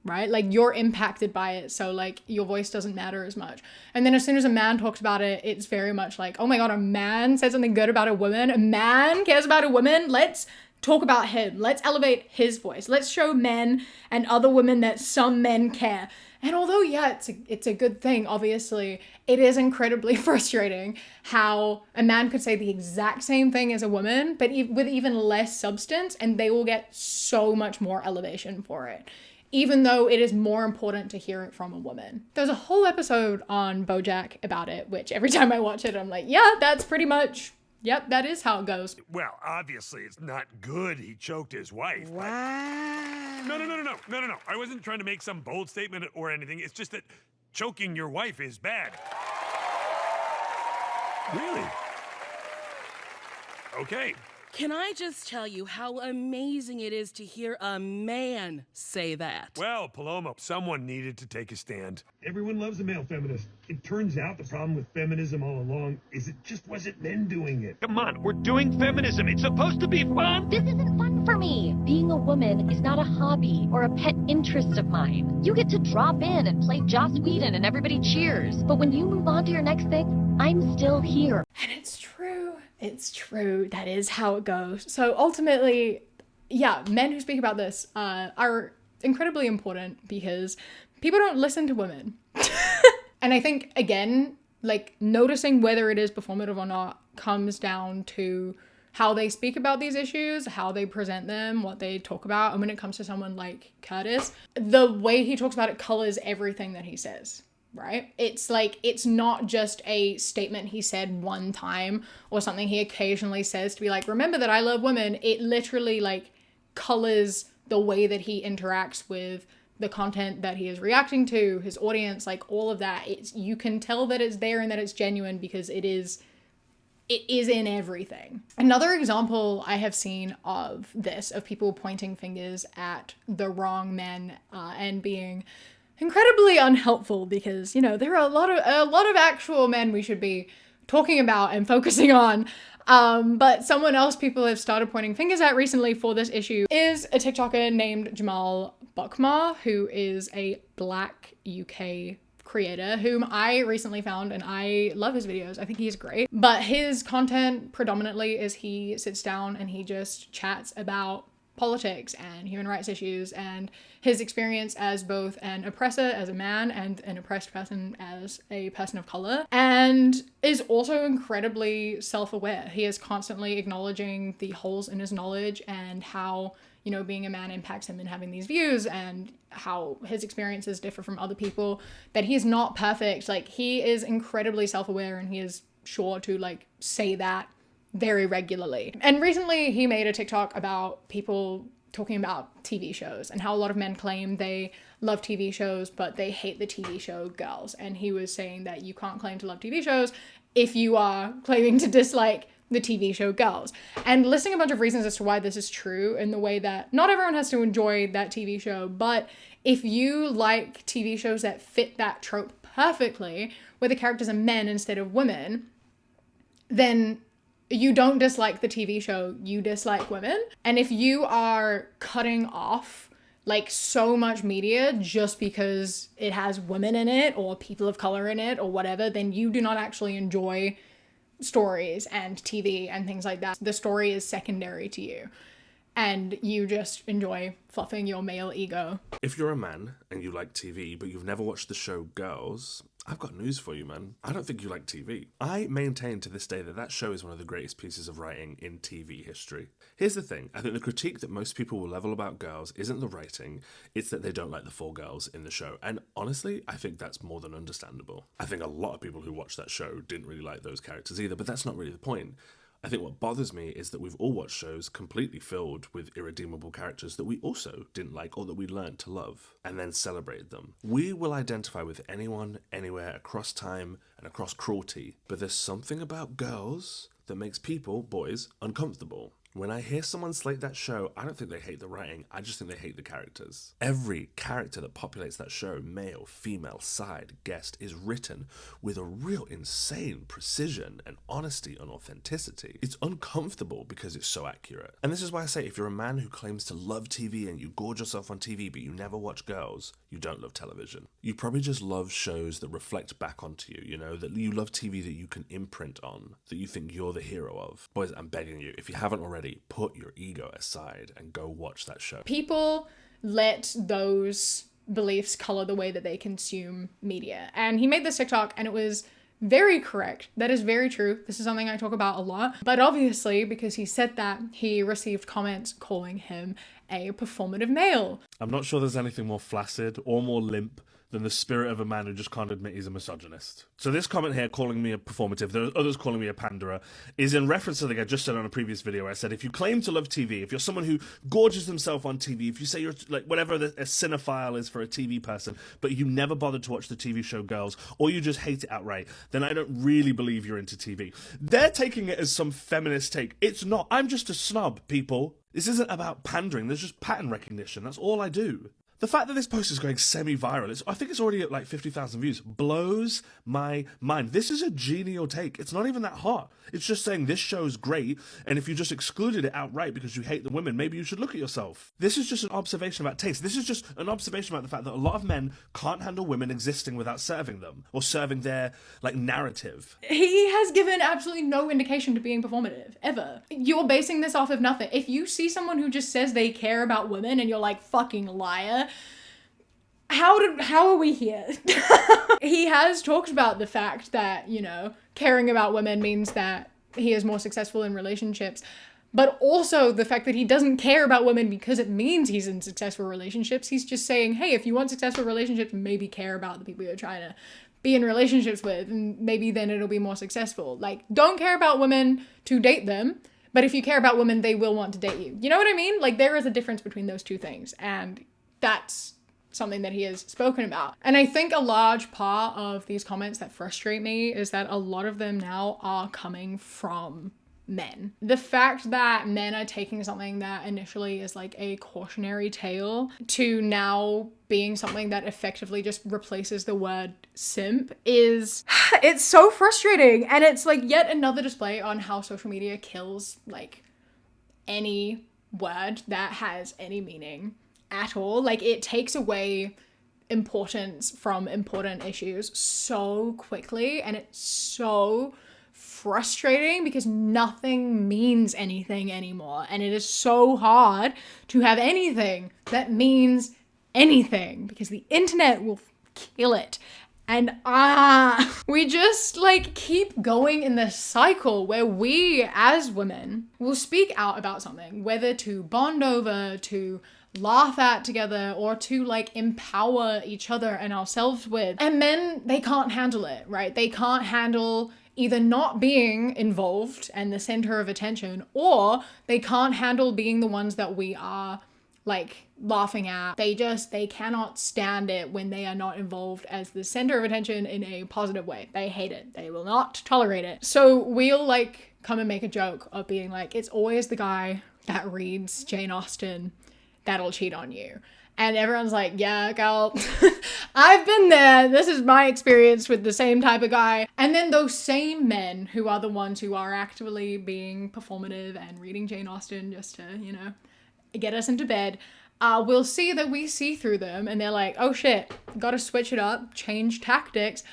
right? You're impacted by it, so your voice doesn't matter as much. And then as soon as a man talks about it, it's very much oh my god, a man said something good about a woman, a man cares about a woman, let's talk about him, let's elevate his voice, let's show men and other women that some men care. And although, yeah, it's a good thing, obviously, it is incredibly frustrating how a man could say the exact same thing as a woman, but with even less substance, and they will get so much more elevation for it, even though it is more important to hear it from a woman. There's a whole episode on BoJack about it, which every time I watch it, I'm yeah, that's pretty much, yep, that is how it goes. Well, obviously, it's not good he choked his wife. Wow. No. I wasn't trying to make some bold statement or anything. It's just that choking your wife is bad. Really? Okay. Can I just tell you how amazing it is to hear a man say that? Well, Paloma, someone needed to take a stand. Everyone loves a male feminist. It turns out the problem with feminism all along is it just wasn't men doing it. Come on, we're doing feminism. It's supposed to be fun. This isn't fun for me. Being a woman is not a hobby or a pet interest of mine. You get to drop in and play Joss Whedon and everybody cheers. But when you move on to your next thing, I'm still here. And it's true. It's true. That is how it goes. So ultimately, yeah, men who speak about this are incredibly important because people don't listen to women. And I think, again, noticing whether it is performative or not comes down to how they speak about these issues, how they present them, what they talk about. And when it comes to someone like Curtis, the way he talks about it colors everything that he says. Right? It's not just a statement he said one time or something he occasionally says to be remember that I love women. It literally colors the way that he interacts with the content that he is reacting to, his audience, all of that. You can tell that it's there and that it's genuine because it is in everything. Another example I have seen of this, of people pointing fingers at the wrong men and being incredibly unhelpful, because there are a lot of actual men we should be talking about and focusing on, but someone else people have started pointing fingers at recently for this issue is a TikToker named Jamal Buckmar, who is a Black UK creator whom I recently found, and I love his videos. I think he's great, but his content predominantly is he sits down and he just chats about politics and human rights issues and his experience as both an oppressor as a man and an oppressed person as a person of color, and is also incredibly self-aware. He is constantly acknowledging the holes in his knowledge and how being a man impacts him in having these views and how his experiences differ from other people, that he's not perfect. He is incredibly self-aware and he is sure to say that very regularly. And recently he made a TikTok about people talking about TV shows and how a lot of men claim they love TV shows, but they hate the TV show Girls. And he was saying that you can't claim to love TV shows if you are claiming to dislike the TV show Girls. And listing a bunch of reasons as to why this is true, in the way that not everyone has to enjoy that TV show, but if you like TV shows that fit that trope perfectly, where the characters are men instead of women, then you don't dislike the TV show, you dislike women. And if you are cutting off like so much media just because it has women in it or people of color in it or whatever, then you do not actually enjoy stories and TV and things like that. The story is secondary to you, and you just enjoy fluffing your male ego. If you're a man and you like TV, but you've never watched the show Girls, I've got news for you, man. I don't think you like TV. I maintain to this day that that show is one of the greatest pieces of writing in TV history. Here's the thing. I think the critique that most people will level about Girls isn't the writing, it's that they don't like the 4 girls in the show. And honestly, I think that's more than understandable. I think a lot of people who watched that show didn't really like those characters either, but that's not really the point. I think what bothers me is that we've all watched shows completely filled with irredeemable characters that we also didn't like or that we learned to love, and then celebrated them. We will identify with anyone, anywhere, across time and across cruelty, but there's something about Girls that makes people, boys, uncomfortable. When I hear someone slate that show, I don't think they hate the writing, I just think they hate the characters. Every character that populates that show, male, female, side, guest, is written with a real insane precision and honesty and authenticity. It's uncomfortable because it's so accurate. And this is why I say, if you're a man who claims to love TV and you gorge yourself on TV but you never watch Girls, you don't love television. You probably just love shows that reflect back onto you, you know, that you love TV that you can imprint on, that you think you're the hero of. Boys, I'm begging you, if you haven't already, put your ego aside and go watch that show. People let those beliefs color the way that they consume media. And he made this TikTok and it was very correct. That is very true. This is something I talk about a lot. But obviously, because he said that, he received comments calling him a performative male. I'm not sure there's anything more flaccid or more limp than the spirit of a man who just can't admit he's a misogynist. So this comment here, calling me a performative, there are others calling me a panderer, is in reference to something I just said on a previous video where I said, if you claim to love TV, if you're someone who gorges himself on TV, if you say you're like whatever a cinephile is for a TV person, but you never bothered to watch the TV show Girls, or you just hate it outright, then I don't really believe you're into TV. They're taking it as some feminist take. It's not. I'm just a snob, people. This isn't about pandering. There's just pattern recognition. That's all I do. The fact that this post is going semi-viral, I think it's already at like 50,000 views, blows my mind. This is a genial take. It's not even that hot. It's just saying this show's great, and if you just excluded it outright because you hate the women, maybe you should look at yourself. This is just an observation about taste. This is just an observation about the fact that a lot of men can't handle women existing without serving them, or serving their, like, narrative. He has given absolutely no indication to being performative, ever. You're basing this off of nothing. If you see someone who just says they care about women and you're like, fucking liar, how are we here? He has talked about the fact that, you know, caring about women means that he is more successful in relationships, but also the fact that he doesn't care about women because it means he's in successful relationships. He's just saying, hey, if you want successful relationships, maybe care about the people you're trying to be in relationships with, and maybe then it'll be more successful. Like, don't care about women to date them, but if you care about women, they will want to date you. You know what I mean? Like, there is a difference between those two things, and that's something that he has spoken about. And I think a large part of these comments that frustrate me is that a lot of them now are coming from men. The fact that men are taking something that initially is like a cautionary tale to now being something that effectively just replaces the word simp is, it's so frustrating. And it's like yet another display on how social media kills like any word that has any meaning at all. Like, it takes away importance from important issues so quickly, and it's so frustrating because nothing means anything anymore, and it is so hard to have anything that means anything because the internet will kill it. And we just like keep going in this cycle where we as women will speak out about something, whether to bond over, to laugh at together, or to like empower each other and ourselves with. And men, they can't handle it, right? They can't handle either not being involved and the center of attention, or they can't handle being the ones that we are like laughing at. They cannot stand it when they are not involved as the center of attention in a positive way. They hate it. They will not tolerate it. So we'll like come and make a joke of being like, it's always the guy that reads Jane Austen that'll cheat on you. And everyone's like, yeah, girl, I've been there. This is my experience with the same type of guy. And then those same men who are the ones who are actually being performative and reading Jane Austen just to, you know, get us into bed, we'll see that we see through them and they're like, oh shit, gotta switch it up, change tactics.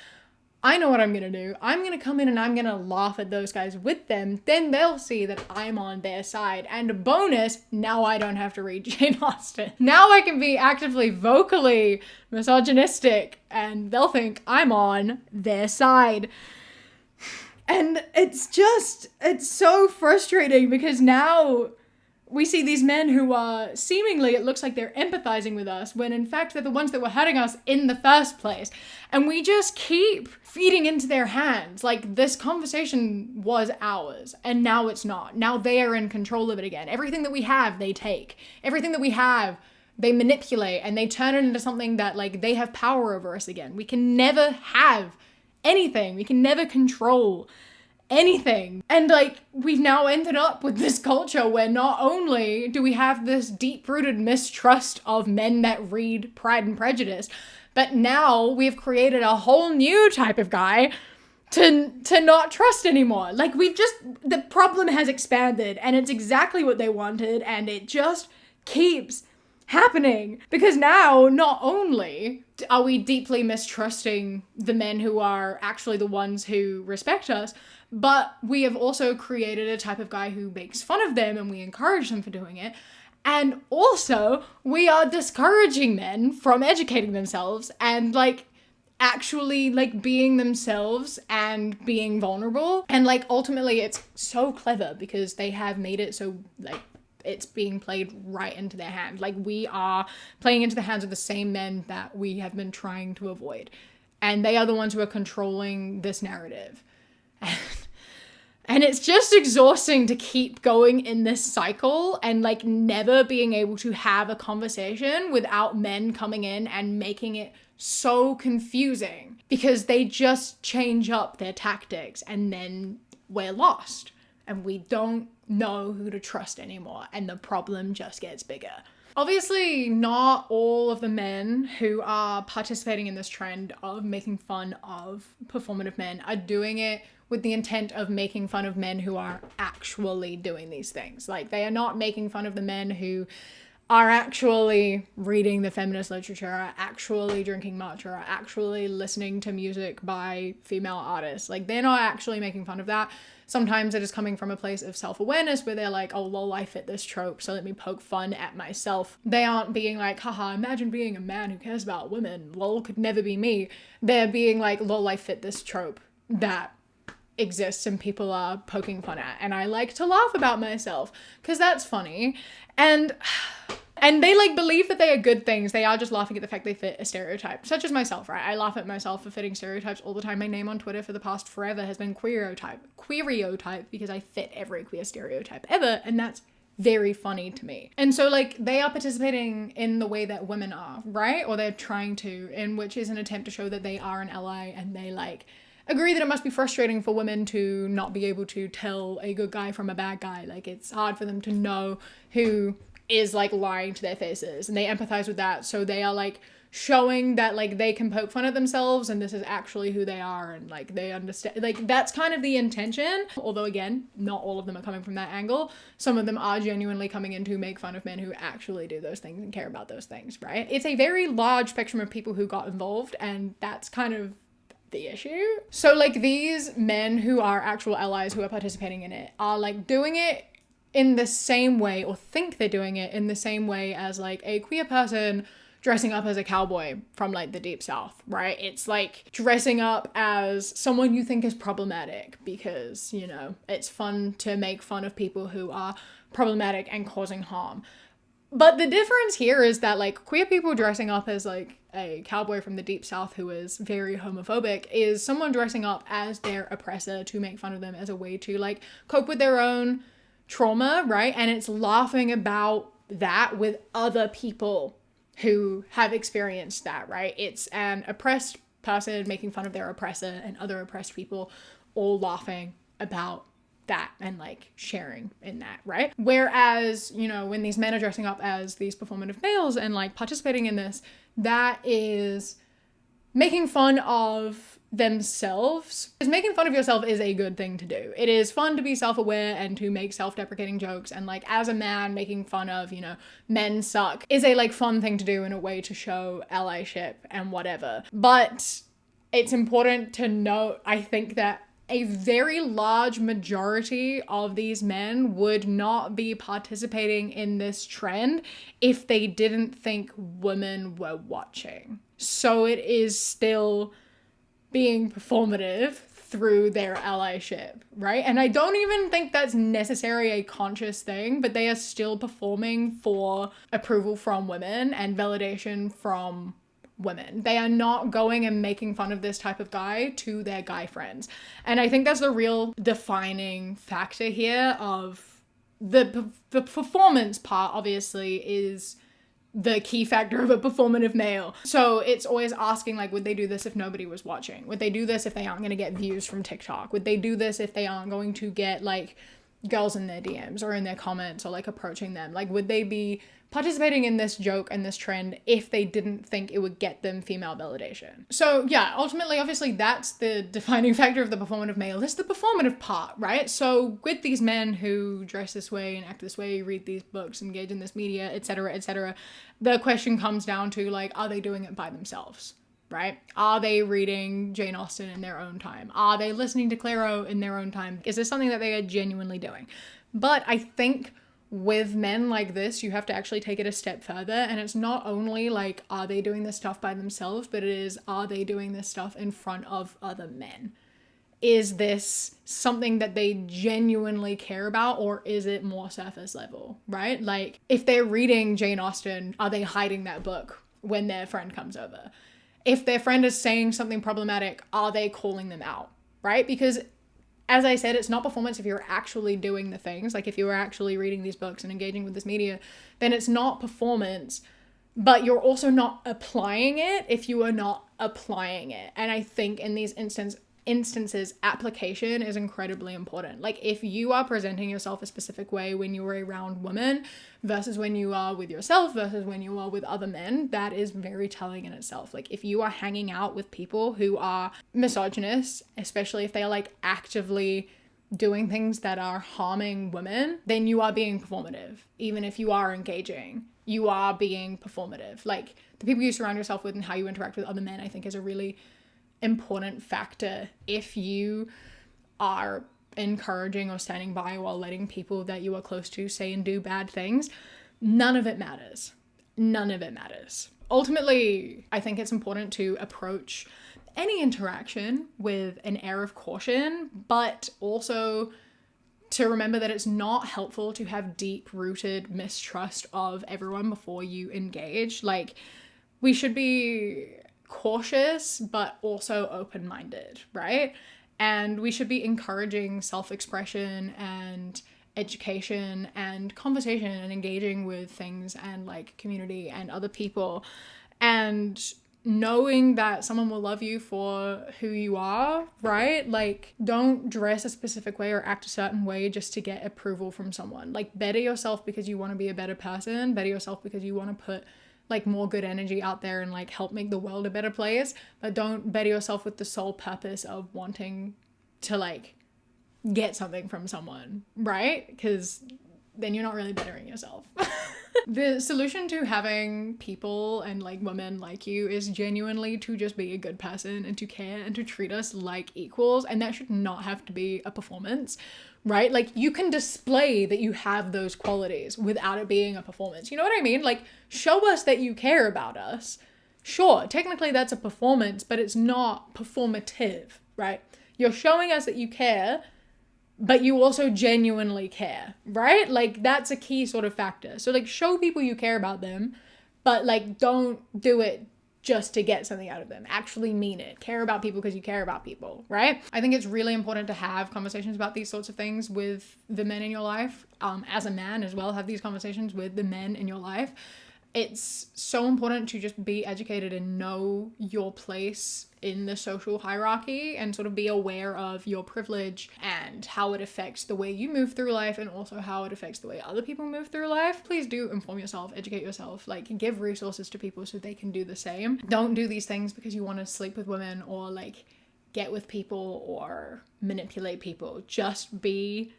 I know what I'm gonna do. I'm gonna come in and I'm gonna laugh at those guys with them. Then they'll see that I'm on their side. And bonus, now I don't have to read Jane Austen. Now I can be actively, vocally misogynistic and they'll think I'm on their side. And it's so frustrating because now we see these men who are seemingly, it looks like they're empathizing with us when in fact they're the ones that were hurting us in the first place. And we just keep feeding into their hands. Like, this conversation was ours and now it's not. Now they are in control of it again. Everything that we have, they take. Everything that we have, they manipulate and they turn it into something that like they have power over us again. We can never have anything. We can never control anything. And like, we've now ended up with this culture where not only do we have this deep-rooted mistrust of men that read Pride and Prejudice, but now we've created a whole new type of guy to not trust anymore. Like, the problem has expanded and it's exactly what they wanted and it just keeps happening. Because now, not only are we deeply mistrusting the men who are actually the ones who respect us, but we have also created a type of guy who makes fun of them and we encourage them for doing it. And also, we are discouraging men from educating themselves and like actually like being themselves and being vulnerable. And like ultimately it's so clever because they have made it so like it's being played right into their hand. Like, we are playing into the hands of the same men that we have been trying to avoid. And they are the ones who are controlling this narrative. And it's just exhausting to keep going in this cycle and like never being able to have a conversation without men coming in and making it so confusing because they just change up their tactics and then we're lost and we don't know who to trust anymore and the problem just gets bigger. Obviously, not all of the men who are participating in this trend of making fun of performative men are doing it with the intent of making fun of men who are actually doing these things. Like, they are not making fun of the men who are actually reading the feminist literature, are actually drinking matcha, are actually listening to music by female artists. Like, they're not actually making fun of that. Sometimes it is coming from a place of self-awareness where they're like, oh, lol, I fit this trope, so let me poke fun at myself. They aren't being like, haha, imagine being a man who cares about women. Lol, could never be me. They're being like, lol, I fit this trope that exists and people are poking fun at. And I like to laugh about myself because that's funny. And they like believe that they are good things. They are just laughing at the fact they fit a stereotype, such as myself, right? I laugh at myself for fitting stereotypes all the time. My name on Twitter for the past forever has been queeriotype because I fit every queer stereotype ever. And that's very funny to me. And so like they are participating in the way that women are, right? Or they're trying to, in which is an attempt to show that they are an ally and they like agree that it must be frustrating for women to not be able to tell a good guy from a bad guy. Like, it's hard for them to know who is like lying to their faces, and they empathize with that. So they are like showing that like they can poke fun at themselves and this is actually who they are, and like they understand. Like, that's kind of the intention. Although again, not all of them are coming from that angle. Some of them are genuinely coming in to make fun of men who actually do those things and care about those things, right? It's a very large spectrum of people who got involved, and that's kind of the issue. So like these men who are actual allies who are participating in it are like doing it in the same way, or think they're doing it in the same way as like a queer person dressing up as a cowboy from like the Deep South, right? It's like dressing up as someone you think is problematic because, you know, it's fun to make fun of people who are problematic and causing harm. But the difference here is that like queer people dressing up as like a cowboy from the Deep South who is very homophobic is someone dressing up as their oppressor to make fun of them as a way to like cope with their own trauma, right? And it's laughing about that with other people who have experienced that, right? It's an oppressed person making fun of their oppressor and other oppressed people all laughing about that and like sharing in that, right? Whereas, you know, when these men are dressing up as these performative males and like participating in this, that is making fun of themselves. Because making fun of yourself is a good thing to do. It is fun to be self-aware and to make self-deprecating jokes, and like as a man, making fun of, you know, men suck is a like fun thing to do in a way to show allyship and whatever. But it's important to note, I think, that a very large majority of these men would not be participating in this trend if they didn't think women were watching. So it is still being performative through their allyship, right? And I don't even think that's necessarily a conscious thing, but they are still performing for approval from women and validation from women. They are not going and making fun of this type of guy to their guy friends. And I think that's the real defining factor here of the performance part, obviously, is the key factor of a performative male. So it's always asking, like, would they do this if nobody was watching? Would they do this if they aren't going to get views from TikTok? Would they do this if they aren't going to get, like, girls in their DMs or in their comments or, like, approaching them? Like, would they be participating in this joke and this trend if they didn't think it would get them female validation? So yeah, ultimately, obviously, that's the defining factor of the performative male, is the performative part, right? So with these men who dress this way and act this way, read these books, engage in this media, etc., the question comes down to, like, are they doing it by themselves, right? Are they reading Jane Austen in their own time? Are they listening to Clairo in their own time? Is this something that they are genuinely doing? But I think with men like this, you have to actually take it a step further, and it's not only like, are they doing this stuff by themselves, but it is, are they doing this stuff in front of other men? Is this something that they genuinely care about, or is it more surface level, right? Like, if they're reading Jane Austen, are they hiding that book when their friend comes over? If their friend is saying something problematic, are they calling them out, right? Because as I said, it's not performance if you're actually doing the things. Like, if you are actually reading these books and engaging with this media, then it's not performance, but you're also not applying it if you are not applying it. And I think in these instances, application is incredibly important. Like, if you are presenting yourself a specific way when you are around women versus when you are with yourself versus when you are with other men, that is very telling in itself. Like, if you are hanging out with people who are misogynists, especially if they are like actively doing things that are harming women, then you are being performative. Even if you are engaging, you are being performative. Like, the people you surround yourself with and how you interact with other men, I think, is a really important factor. If you are encouraging or standing by while letting people that you are close to say and do bad things, none of it matters. None of it matters. Ultimately, I think it's important to approach any interaction with an air of caution, but also to remember that it's not helpful to have deep-rooted mistrust of everyone before you engage. Like, we should be cautious, but also open-minded, right? And we should be encouraging self-expression and education and conversation and engaging with things and like community and other people, and knowing that someone will love you for who you are, right? Like, don't dress a specific way or act a certain way just to get approval from someone. Like, better yourself because you want to be a better person, better yourself because you want to put like more good energy out there and like help make the world a better place, but don't better yourself with the sole purpose of wanting to like get something from someone, right? Because then you're not really bettering yourself. The solution to having people and like women like you is genuinely to just be a good person and to care and to treat us like equals, and that should not have to be a performance, right? Like, you can display that you have those qualities without it being a performance. You know what I mean? Like, show us that you care about us. Sure, technically that's a performance, but it's not performative, right? You're showing us that you care, but you also genuinely care, right? Like, that's a key sort of factor. So like, show people you care about them, but like, don't do it just to get something out of them. Actually mean it. Care about people because you care about people, right? I think it's really important to have conversations about these sorts of things with the men in your life. As a man as well, have these conversations with the men in your life. It's so important to just be educated and know your place in the social hierarchy and sort of be aware of your privilege and how it affects the way you move through life and also how it affects the way other people move through life. Please do inform yourself, educate yourself, like give resources to people so they can do the same. Don't do these things because you want to sleep with women or like get with people or manipulate people. Just be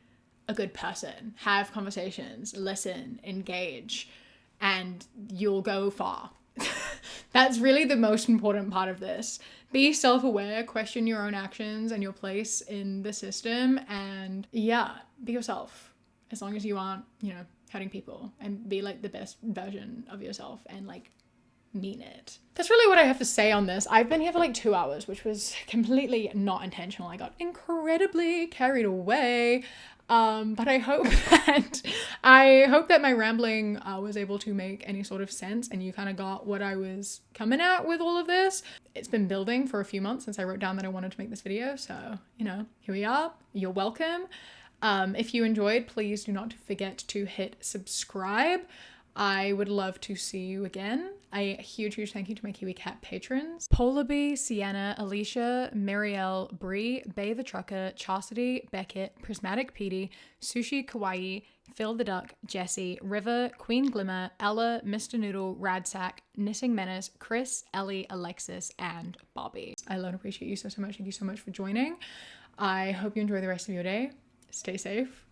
a good person, have conversations, listen, engage, and you'll go far. That's really the most important part of this. Be self-aware, question your own actions and your place in the system, and yeah, be yourself. As long as you aren't, you know, hurting people, and be like the best version of yourself and like mean it. That's really what I have to say on this. I've been here for like 2 hours, which was completely not intentional. I got incredibly carried away. But I hope that my rambling was able to make any sort of sense and you kind of got what I was coming at with all of this. It's been building for a few months since I wrote down that I wanted to make this video. So, you know, here we are. You're welcome. If you enjoyed, please do not forget to hit subscribe. I would love to see you again. A huge thank you to my Kiwi Cat patrons. Polar Bee, Sienna, Alicia, Marielle, Bree, Bay the Trucker, Chastity, Beckett, Prismatic Petey, Sushi Kawaii, Phil the Duck, Jessie, River, Queen Glimmer, Ella, Mr. Noodle, Radsack, Knitting Menace, Chris, Ellie, Alexis, and Bobby. I love and appreciate you so much. Thank you so much for joining. I hope you enjoy the rest of your day. Stay safe.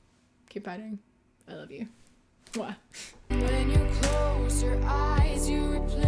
Keep fighting. I love you. Mwah. When you close your eyes, you replace